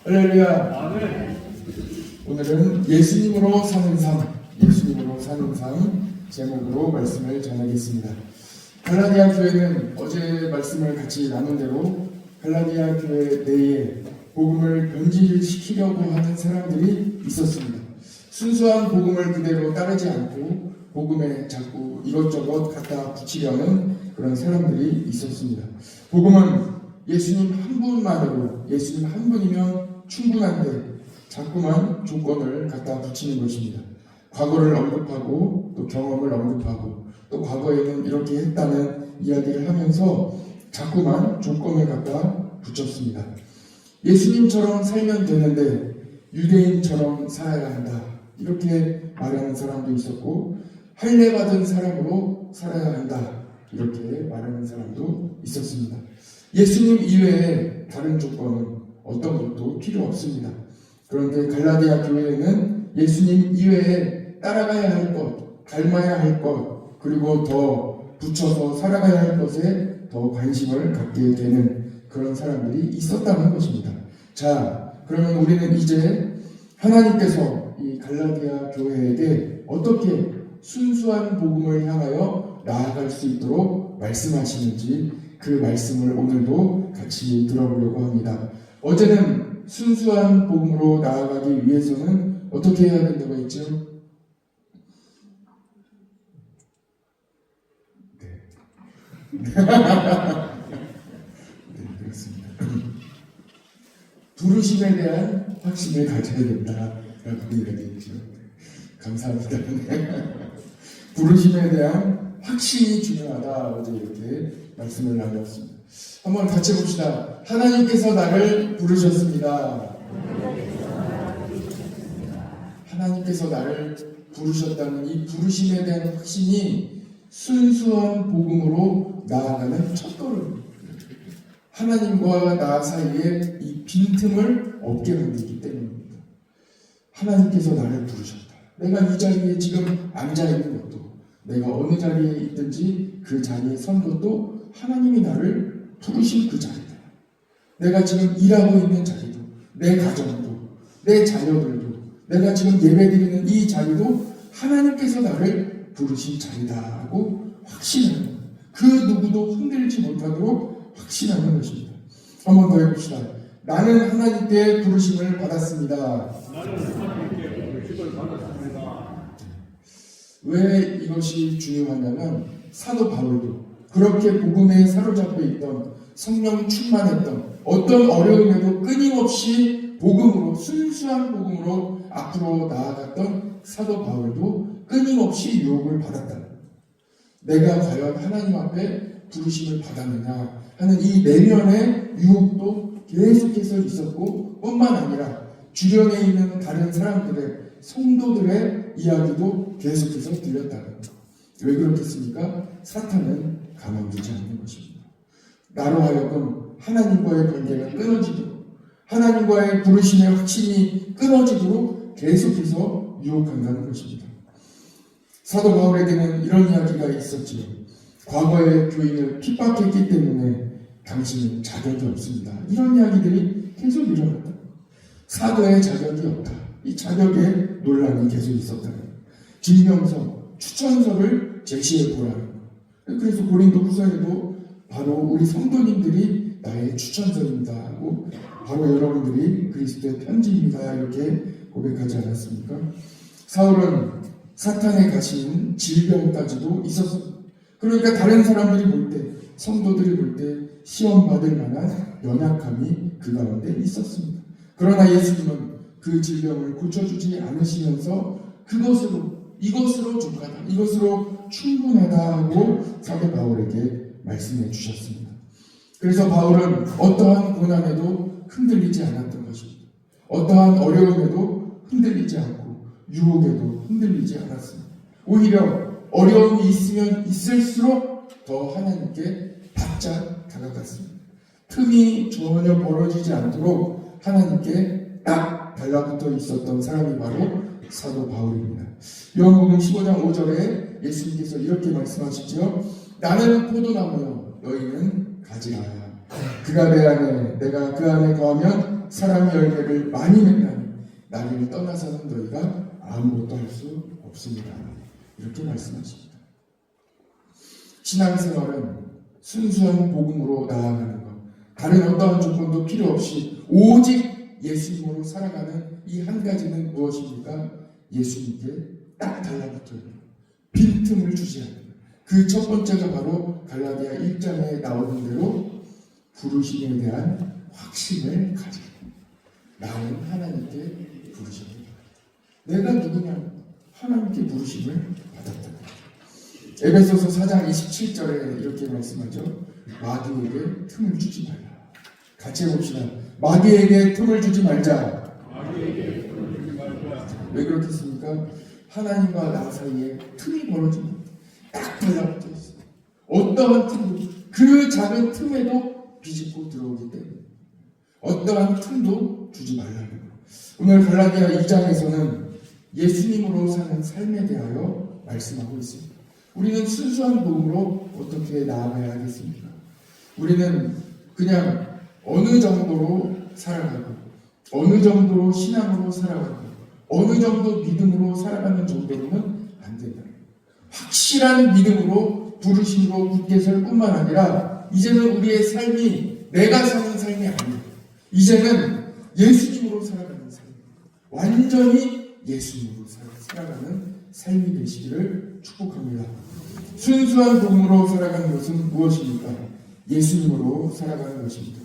할렐루야. 아멘. 오늘은 예수님으로 사는 삶, 예수님으로 사는 삶 제목으로 말씀을 전하겠습니다. 갈라디아 교회는 어제 말씀을 같이 나눈 대로 갈라디아 교회 내에 복음을 변질시키려고 하는 사람들이 있었습니다. 순수한 복음을 그대로 따르지 않고 복음에 자꾸 이것저것 갖다 붙이려는 그런 사람들이 있었습니다. 복음은 예수님 한 분만으로, 예수님 한 분이면 충분한데 자꾸만 조건을 갖다 붙이는 것입니다. 과거를 언급하고 또 경험을 언급하고 또 과거에는 이렇게 했다는 이야기를 하면서 자꾸만 조건을 갖다 붙였습니다. 예수님처럼 살면 되는데 유대인처럼 살아야 한다, 이렇게 말하는 사람도 있었고, 할례받은 사람으로 살아야 한다, 이렇게 말하는 사람도 있었습니다. 예수님 이외에 다른 조건은 어떤 것도 필요 없습니다. 그런데 갈라디아 교회에는 예수님 이외에 따라가야 할 것, 닮아야 할 것, 그리고 더 붙여서 살아가야 할 것에 더 관심을 갖게 되는 그런 사람들이 있었다는 것입니다. 자, 그러면 우리는 이제 하나님께서 이 갈라디아 교회에게 어떻게 순수한 복음을 향하여 나아갈 수 있도록 말씀하시는지 그 말씀을 오늘도 같이 들어보려고 합니다. 어제는 순수한 복음으로 나아가기 위해서는 어떻게 해야 된다고 했죠? 네, 그렇습니다. 부르심에 대한 확신을 가져야 된다라고 이야기했죠. 감사합니다. 부르심에 대한 확신이 중요하다, 어제 이렇게 말씀을 나눴습니다. 한번 같이 봅시다. 하나님께서 나를 부르셨습니다. 하나님께서 나를 부르셨다는 이 부르심에 대한 확신이 순수한 복음으로 나아가는 첫걸음입니다. 하나님과 나 사이에 이 빈틈을 없게 만들기 때문입니다. 하나님께서 나를 부르셨다. 내가 이 자리에 지금 앉아있는 것도, 내가 어느 자리에 있든지 그 자리에 선 것도 하나님이 나를 부르신 그 자리다. 내가 지금 일하고 있는 자리도, 내 가정도, 내 자녀들도, 내가 지금 예배드리는 이 자리도 하나님께서 나를 부르신 자리다 하고 확신하는 것. 그 누구도 흔들지 못하도록 확신하는 것입니다. 한번 더 해봅시다. 나는 하나님께 부르심을 받았습니다. 나는 하나님께 부르심을 받았습니다. 왜 이것이 중요하냐면 사도 바울도 그렇게 복음에 사로잡혀 있던, 성령 충만했던, 어떤 어려움에도 끊임없이 복음으로, 순수한 복음으로 앞으로 나아갔던 사도 바울도 끊임없이 유혹을 받았다. 내가 과연 하나님 앞에 부르심을 받았느냐 하는 이 내면의 유혹도 계속해서 있었고, 뿐만 아니라 주변에 있는 다른 사람들의, 성도들의 이야기도 계속해서 들렸다는 것. 왜 그렇겠습니까? 사탄은 가만두지 않는 것입니다. 나로 하여금 하나님과의 관계가 끊어지도록, 하나님과의 부르심의 확신이 끊어지도록 계속해서 유혹한다는 것입니다. 사도 바울에게는 이런 이야기가 있었지요. 과거의 교인을 핍박했기 때문에 당신은 자격이 없습니다. 이런 이야기들이 계속 일어났다. 사도의 자격이 없다. 이 자격의 논란이 계속 있었다. 증명서, 추천서를 제시해 보라는 것. 그래서 고린도 후서에도 바로 우리 성도님들이 나의 추천서입니다 하고, 바로 여러분들이 그리스도의 편지입니다 이렇게 고백하지 않았습니까? 사울은 사탄에 갇힌 질병까지도 있었습니다. 그러니까 다른 사람들이 볼 때, 성도들이 볼 때 시험 받을 만한 연약함이 그 가운데 있었습니다. 그러나 예수님은 그 질병을 고쳐주지 않으시면서 이것으로 족하다, 이것으로 충분하다 하고 사도 바울에게 말씀해 주셨습니다. 그래서 바울은 어떠한 고난에도 흔들리지 않았던 것입니다. 어떠한 어려움에도 흔들리지 않고 유혹에도 흔들리지 않았습니다. 오히려 어려움이 있으면 있을수록 더 하나님께 바짝 다가갔습니다. 틈이 전혀 벌어지지 않도록 하나님께 딱 달라붙어 있었던 사람이 바로 사도 바울입니다. 요한복음 15장 5절에 예수님께서 이렇게 말씀하시죠. 나는 포도나무요 너희는 가지라. 그가 내 안에, 내가 그 안에 거하면 사랑의 열매를 많이 맺나니 나를 떠나서는 너희가 아무것도 할 수 없습니다. 이렇게 말씀하십니다. 신앙생활은 순수한 복음으로 나아가는 것, 다른 어떠한 조건도 필요 없이 오직 예수님으로 살아가는 이 한 가지는 무엇입니까? 예수님께 딱 달라붙어요. 빈틈을 주지 않는 그 첫 번째가 바로 갈라디아 1장에 나오는 대로 부르심에 대한 확신을 가지고 나는 하나님께 부르심을 받았다. 내가 누구냐? 하나님께 부르심을 받았다. 에베소서 4장 27절에 이렇게 말씀하죠. 마귀에게 틈을 주지 말라. 같이 해봅시다. 마귀에게 틈을 주지 말자. 왜 그렇겠습니까? 하나님과 나 사이에 틈이 벌어지면 딱 달라붙어 있어요. 어떠한 틈도, 그 작은 틈에도 비집고 들어오기 때문에 어떠한 틈도 주지 말라는 거예요. 오늘 갈라디아 2장에서는 예수님으로 사는 삶에 대하여 말씀하고 있습니다. 우리는 순수한 복음으로 어떻게 나아가야 하겠습니까? 우리는 그냥 어느 정도로 살아가고 어느 정도로 신앙으로 살아가고 어느 정도 믿음으로 살아가는 정도로는 안 된다. 확실한 믿음으로 부르심으로 굳게 설 뿐만 아니라 이제는 우리의 삶이 내가 사는 삶이 아니에요. 이제는 예수님으로 살아가는 삶, 완전히 예수님으로 살아가는 삶이 되시기를 축복합니다. 순수한 복음으로 살아가는 것은 무엇입니까? 예수님으로 살아가는 것입니다.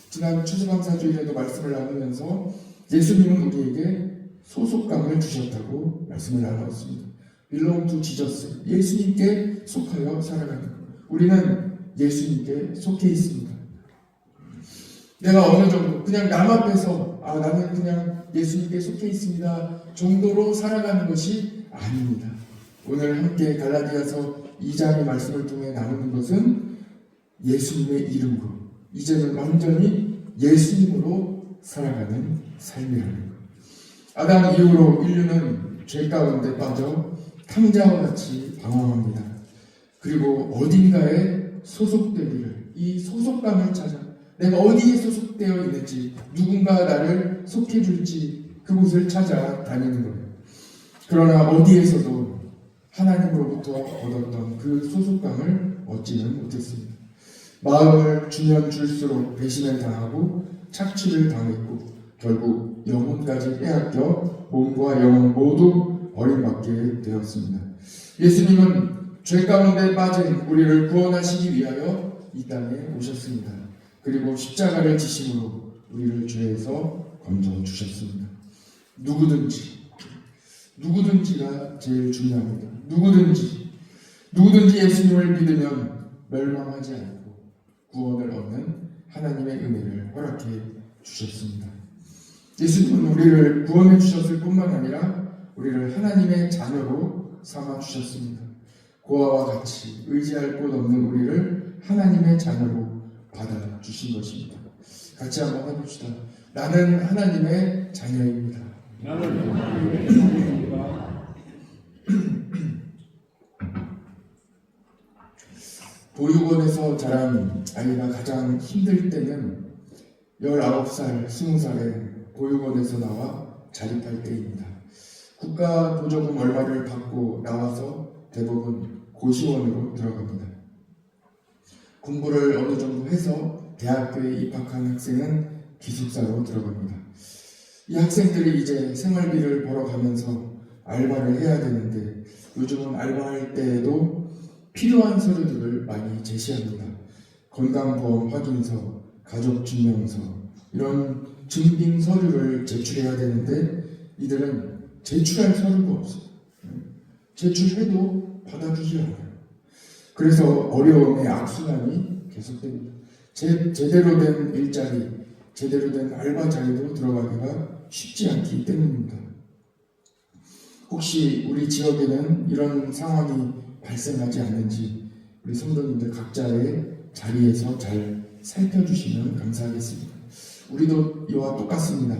지난 추수감사주일에도 말씀을 나누면서 예수님은 우리에게 소속감을 주셨다고 말씀을 나누었습니다. belong to Jesus, 예수님께 속하여 살아가는 것. 우리는 예수님께 속해 있습니다. 내가 어느 정도 그냥 남 앞에서 나는 그냥 예수님께 속해 있습니다 정도로 살아가는 것이 아닙니다. 오늘 함께 갈라디아서 2장의 말씀을 통해 나누는 것은 예수님의 이름으로 이제는 완전히 예수님으로 살아가는 삶이라는 것. 아담 이후로 인류는 죄 가운데 빠져 탕자와 같이 방황합니다. 그리고 어딘가에 소속되기를, 이 소속감을 찾아 내가 어디에 소속되어 있는지, 누군가 나를 속해줄지 그곳을 찾아 다니는 거예요. 그러나 어디에서도 하나님으로부터 얻었던 그 소속감을 얻지는 못했습니다. 마음을 주면 줄수록 배신을 당하고 착취를 당했고 결국 영혼까지 빼앗겨 몸과 영혼 모두 버림받게 되었습니다. 예수님은 죄 가운데 빠진 우리를 구원하시기 위하여 이 땅에 오셨습니다. 그리고 십자가를 지심으로 우리를 죄에서 건져 주셨습니다. 누구든지가 제일 중요합니다. 누구든지 예수님을 믿으면 멸망하지 않고 구원을 얻는 하나님의 은혜를 허락해 주셨습니다. 예수님은 우리를 구원해 주셨을 뿐만 아니라 우리를 하나님의 자녀로 삼아 주셨습니다. 고아와 같이 의지할 곳 없는 우리를 하나님의 자녀로 받아 주신 것입니다. 같이 한번 해봅시다. 나는 하나님의 자녀입니다. 나는 하나님의 자녀입니다. 보육원에서 자란 아이가 가장 힘들 때는 19살, 20살에 보육원에서 나와 자립할 때입니다. 국가 보조금 얼마를 받고 나와서 대부분 고시원으로 들어갑니다. 공부를 어느 정도 해서 대학교에 입학한 학생은 기숙사로 들어갑니다. 이 학생들이 이제 생활비를 벌어가면서 알바를 해야 되는데 요즘은 알바할 때에도 필요한 서류들을 많이 제시합니다. 건강보험 확인서, 가족증명서 이런 증빙 서류를 제출해야 되는데 이들은 제출할 서류가 없어요. 제출해도 받아주지 않아요. 그래서 어려움의 악순환이 계속됩니다. 제대로 된 일자리, 제대로 된 알바 자리로 들어가기가 쉽지 않기 때문입니다. 혹시 우리 지역에는 이런 상황이 발생하지 않는지 우리 성도님들 각자의 자리에서 잘 살펴주시면 감사하겠습니다. 우리도 이와 똑같습니다.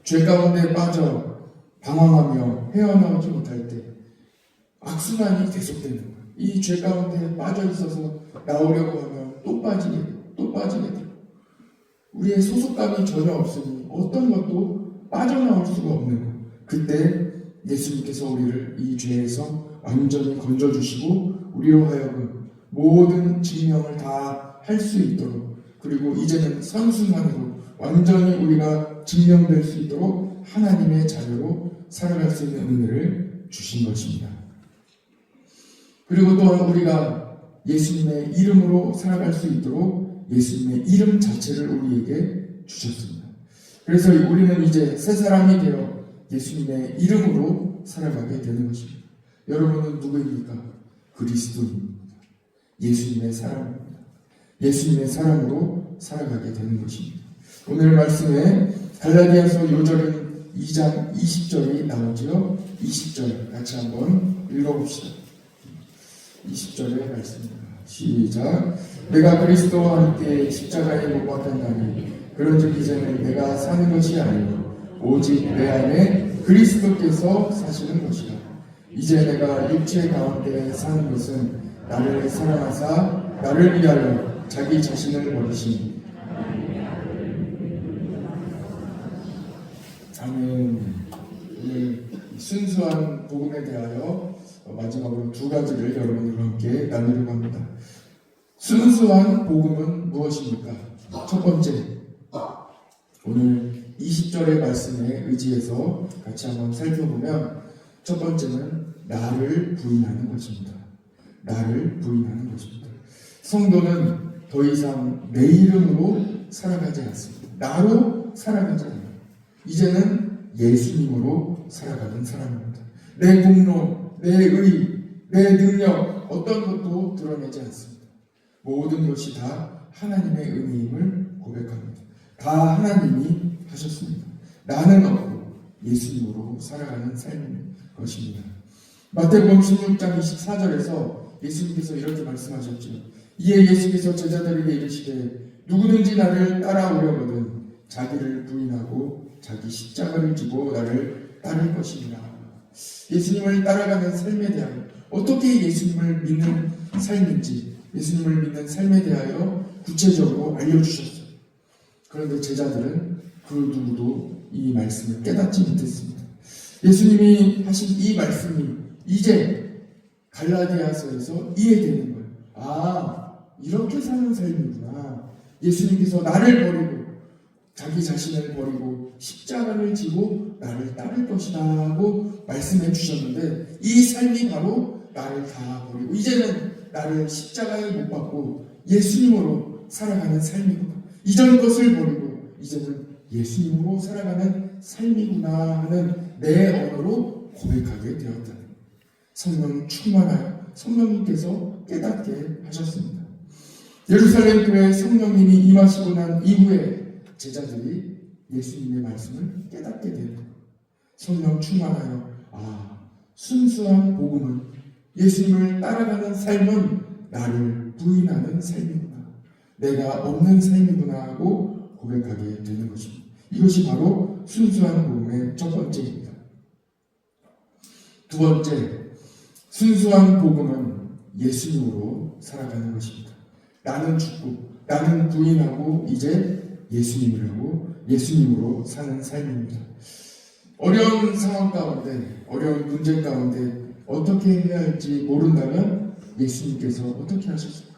죄 가운데 빠져 방황하며 헤어나오지 못할 때 악순환이 계속되는 거예요. 이 죄 가운데 빠져 있어서 나오려고 하면 또 빠지게 돼요. 우리의 소속감이 전혀 없으니 어떤 것도 빠져나올 수가 없는 것. 그때 예수님께서 우리를 이 죄에서 완전히 건져주시고 우리로 하여금 모든 증명을 다 할 수 있도록, 그리고 이제는 선순환으로 완전히 우리가 증명될 수 있도록 하나님의 자녀로 살아갈 수 있는 은혜를 주신 것입니다. 그리고 또한 우리가 예수님의 이름으로 살아갈 수 있도록 예수님의 이름 자체를 우리에게 주셨습니다. 그래서 우리는 이제 새 사람이 되어 예수님의 이름으로 살아가게 되는 것입니다. 여러분은 누구입니까? 그리스도입니다. 예수님의 사람입니다. 예수님의 사람으로 살아가게 되는 것입니다. 오늘 말씀에 갈라디아서 요절은 2장 20절이 나오죠. 20절 같이 한번 읽어봅시다. 20절의 말씀입니다. 시작. 내가 그리스도와 함께 십자가에 못 박혔나니 그런즉 이제는 내가 사는 것이 아니요 오직 내 안에 그리스도께서 사시는 것이라. 이제 내가 육체 가운데 사는 것은 나를 사랑하사 나를 위하여 자기 자신을 버리신 아멘. 오늘 순수한 복음에 대하여 마지막으로 두 가지를 여러분들과 함께 나누려고 합니다. 순수한 복음은 무엇입니까? 첫 번째, 오늘 20절의 말씀에 의지해서 같이 한번 살펴보면 첫 번째는 나를 부인하는 것입니다. 나를 부인하는 것입니다. 성도는 더 이상 내 이름으로 살아가지 않습니다. 나로 살아가지 않아요. 이제는 예수님으로 살아가는 사람입니다. 내 공로, 내 의, 내 능력 어떤 것도 드러내지 않습니다. 모든 것이 다 하나님의 은혜임을 고백합니다. 다 하나님이 하셨습니다. 나는 없고 예수님으로 살아가는 삶인 것입니다. 마태복음 16장 24절에서 예수님께서 이렇게 말씀하셨죠. 이에 예수께서 제자들에게 이르시되 누구든지 나를 따라오려거든 자기를 부인하고 자기 십자가를 지고 나를 따를 것이니라. 예수님을 따라가는 삶에 대하여 어떻게 예수님을 믿는 삶인지 예수님을 믿는 삶에 대하여 구체적으로 알려주셨어요. 그런데 제자들은 그 누구도 이 말씀을 깨닫지 못했습니다. 예수님이 하신 이 말씀이 이제 갈라디아서에서 이해되는 거예요. 아, 이렇게 사는 삶이구나. 예수님께서 나를 버리고 자기 자신을 버리고 십자가를 지고 나를 따를 것이다 하고 말씀해 주셨는데 이 삶이 바로 나를 다 버리고 이제는 나를 십자가에 못 박고 예수님으로 살아가는 삶이구나. 이전 것을 버리고 이제는 예수님으로 살아가는 삶이구나 하는 내 언어로 고백하게 되었다. 성령 충만하여 성령님께서 깨닫게 하셨습니다. 예루살렘 교회에 성령님이 임하시고 난 이후에 제자들이 예수님의 말씀을 깨닫게 됩니다. 성령 충만하여 순수한 복음은 예수님을 따라가는 삶은 나를 부인하는 삶이구나. 내가 없는 삶이구나 하고 고백하게 되는 것입니다. 이것이 바로 순수한 복음의 첫 번째입니다. 두 번째, 순수한 복음은 예수님으로 살아가는 것입니다. 나는 죽고 나는 부인하고 이제 예수님이라고 예수님으로 사는 삶입니다. 어려운 상황 가운데 어려운 문제 가운데 어떻게 해야 할지 모른다면 예수님께서 어떻게 하셨을까?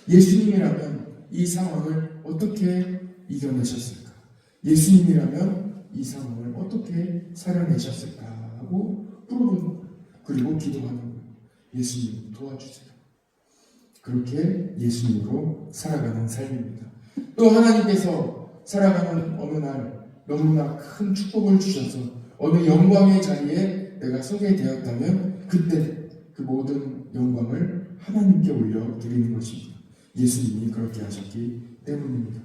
예수님이라면 이 상황을 어떻게 이겨내셨을까? 예수님이라면 이 상황을 어떻게 살아내셨을까? 하고 물어보는 거예요. 그리고 기도하는 거예요. 예수님 도와주세요. 그렇게 예수님으로 살아가는 삶입니다. 또 하나님께서 살아가는 어느 날 너무나 큰 축복을 주셔서 어느 영광의 자리에 내가 서게 되었다면 그때 그 모든 영광을 하나님께 올려드리는 것입니다. 예수님이 그렇게 하셨기 때문입니다.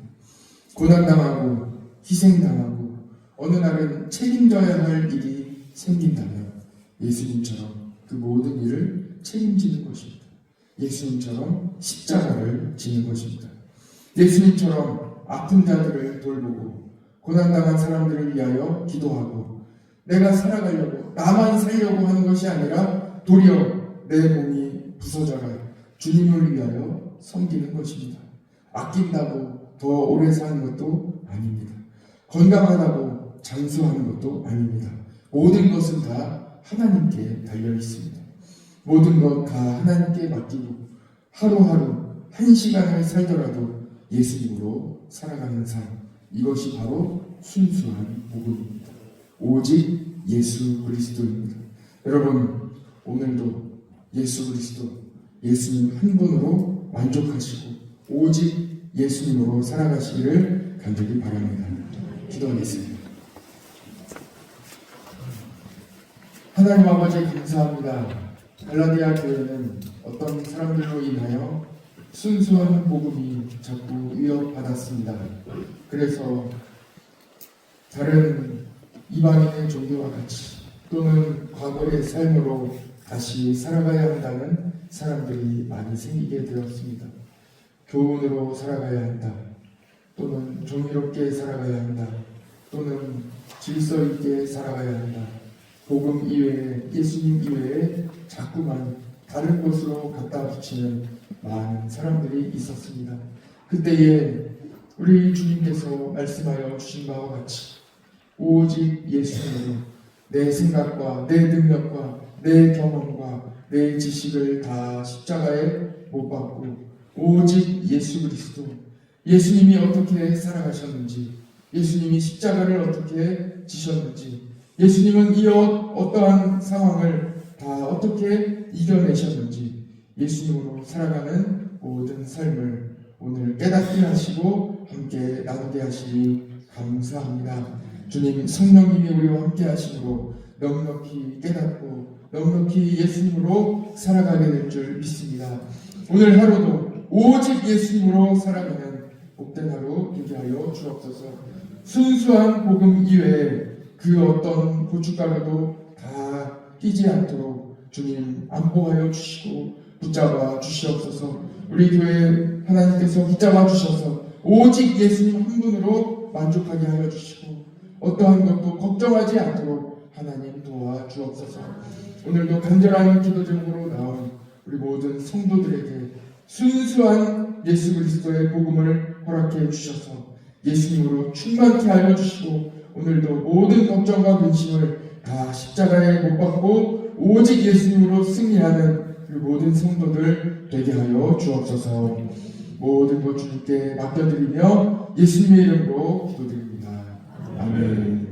고난당하고 희생당하고 어느 날은 책임져야 할 일이 생긴다면 예수님처럼 그 모든 일을 책임지는 것입니다. 예수님처럼 십자가를 지는 것입니다. 예수님처럼 아픈 자들을 돌보고 고난당한 사람들을 위하여 기도하고 내가 살아가려고 나만 살려고 하는 것이 아니라 도리어 내 몸이 부서져라 주님을 위하여 섬기는 것입니다. 아낀다고 더 오래 사는 것도 아닙니다. 건강하다고 장수하는 것도 아닙니다. 모든 것은 다 하나님께 달려 있습니다. 모든 것 다 하나님께 맡기고 하루하루 한 시간을 살더라도 예수님으로 살아가는 삶, 이것이 바로 순수한 복음입니다. 오직 예수 그리스도입니다. 여러분, 오늘도 예수 그리스도, 예수님 한 분으로 만족하시고 오직 예수님으로 살아가시기를 간절히 바랍니다. 기도하겠습니다. 하나님 아버지 감사합니다. 갈라디아 교회는 어떤 사람들로 인하여 순수한 복음이 자꾸 위협받았습니다. 그래서 다른 이방인의 종교와 같이 또는 과거의 삶으로 다시 살아가야 한다는 사람들이 많이 생기게 되었습니다. 교훈으로 살아가야 한다. 또는 정의롭게 살아가야 한다. 또는 질서 있게 살아가야 한다. 복음 이외에, 예수님 이외에 자꾸만 다른 것으로 갖다 붙이는 많은 사람들이 있었습니다. 그때에 우리 주님께서 말씀하여 주신 바와 같이 오직 예수님으로 내 생각과 내 능력과 내 경험과 내 지식을 다 십자가에 못 박고 오직 예수 그리스도, 예수님이 어떻게 살아가셨는지, 예수님이 십자가를 어떻게 지셨는지, 예수님은 이 어떠한 상황을 다 어떻게 이겨내셨는지 예수님으로 살아가는 모든 삶을 오늘 깨닫게 하시고 함께 나누게 하시니 감사합니다. 주님, 성령님이 우리와 함께 하심으로 넉넉히 깨닫고 넉넉히 예수님으로 살아가게 될 줄 믿습니다. 오늘 하루도 오직 예수님으로 살아가는 복된 하루 되게 하여 주옵소서. 순수한 복음 이외에 그 어떤 고춧가루도 다 끼지 않도록 주님 안보하여 주시고 붙잡아 주시옵소서. 우리 교회 하나님께서 붙잡아 주셔서 오직 예수님 한 분으로 만족하게 하여 주시고 어떠한 것도 걱정하지 않도록 하나님 도와 주옵소서. 오늘도 간절한 기도 제목으로 나온 우리 모든 성도들에게 순수한 예수 그리스도의 복음을 허락해 주셔서 예수님으로 충만케 하여 주시고 오늘도 모든 걱정과 근심을 다 십자가에 못 박고 오직 예수님으로 승리하는 그 모든 성도들 되게 하여 주옵소서. 모든 것 주님께 맡겨드리며 예수님의 이름으로 기도드립니다. 아멘.